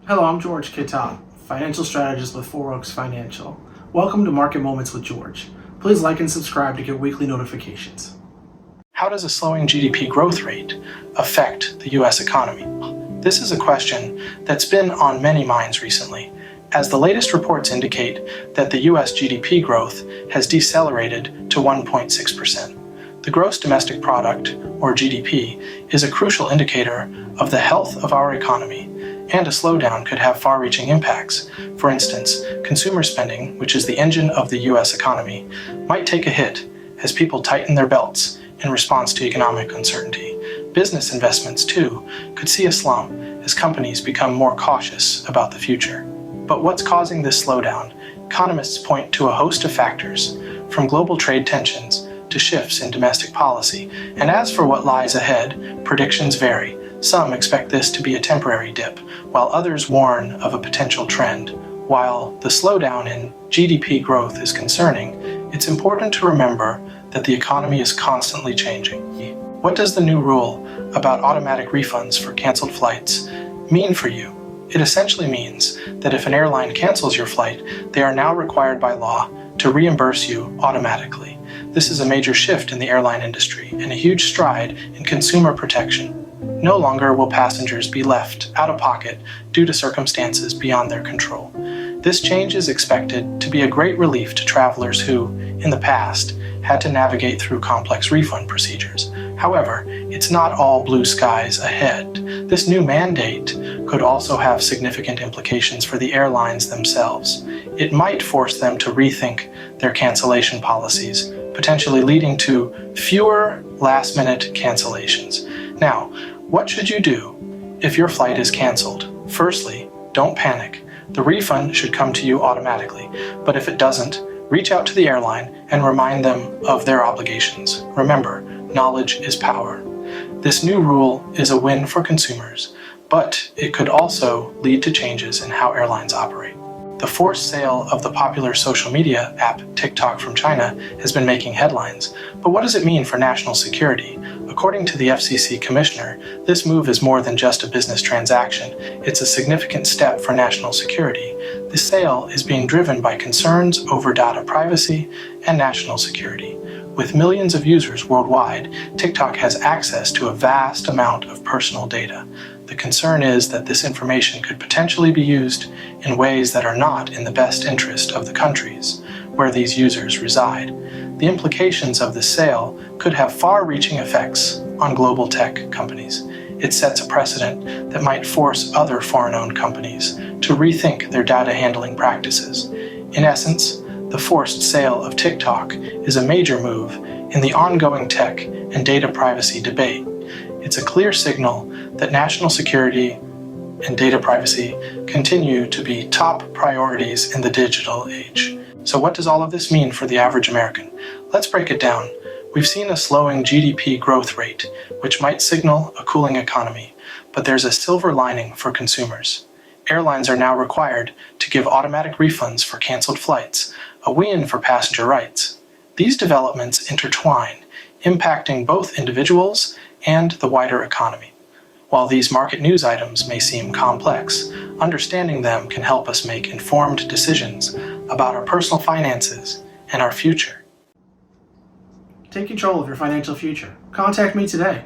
Hello, I'm George Kittah, financial strategist with Four Oaks Financial. Welcome to Market Moments with George. Please like and subscribe to get weekly notifications. How does a slowing GDP growth rate affect the U.S. economy? This is a question that's been on many minds recently, as the latest reports indicate that the U.S. GDP growth has decelerated to 1.6%. The gross domestic product, or GDP, is a crucial indicator of the health of our economy, and a slowdown could have far-reaching impacts. For instance, consumer spending, which is the engine of the U.S. economy, might take a hit as people tighten their belts in response to economic uncertainty. Business investments, too, could see a slump as companies become more cautious about the future. But what's causing this slowdown? Economists point to a host of factors, from global trade tensions to shifts in domestic policy. And as for what lies ahead, predictions vary. Some expect this to be a temporary dip, while others warn of a potential trend. While the slowdown in GDP growth is concerning, it's important to remember that the economy is constantly changing. What does the new rule about automatic refunds for canceled flights mean for you? It essentially means that if an airline cancels your flight, they are now required by law to reimburse you automatically. This is a major shift in the airline industry and a huge stride in consumer protection. No longer will passengers be left out of pocket due to circumstances beyond their control. This change is expected to be a great relief to travelers who, in the past, had to navigate through complex refund procedures. However, it's not all blue skies ahead. This new mandate could also have significant implications for the airlines themselves. It might force them to rethink their cancellation policies, potentially leading to fewer last-minute cancellations. Now, what should you do if your flight is canceled? Firstly, don't panic. The refund should come to you automatically, but if it doesn't, reach out to the airline and remind them of their obligations. Remember, knowledge is power. This new rule is a win for consumers, but it could also lead to changes in how airlines operate. The forced sale of the popular social media app TikTok from China has been making headlines, but what does it mean for national security? According to the FCC commissioner, this move is more than just a business transaction. It's a significant step for national security. The sale is being driven by concerns over data privacy and national security. With millions of users worldwide, TikTok has access to a vast amount of personal data. The concern is that this information could potentially be used in ways that are not in the best interest of the countries where these users reside. The implications of this sale could have far-reaching effects on global tech companies. It sets a precedent that might force other foreign-owned companies to rethink their data handling practices. In essence, the forced sale of TikTok is a major move in the ongoing tech and data privacy debate. It's a clear signal that national security and data privacy continue to be top priorities in the digital age. So what does all of this mean for the average American? Let's break it down. We've seen a slowing GDP growth rate, which might signal a cooling economy, but there's a silver lining for consumers. Airlines are now required to give automatic refunds for canceled flights, a win for passenger rights. These developments intertwine, impacting both individuals and the wider economy. While these market news items may seem complex, understanding them can help us make informed decisions about our personal finances and our future. Take control of your financial future. Contact me today.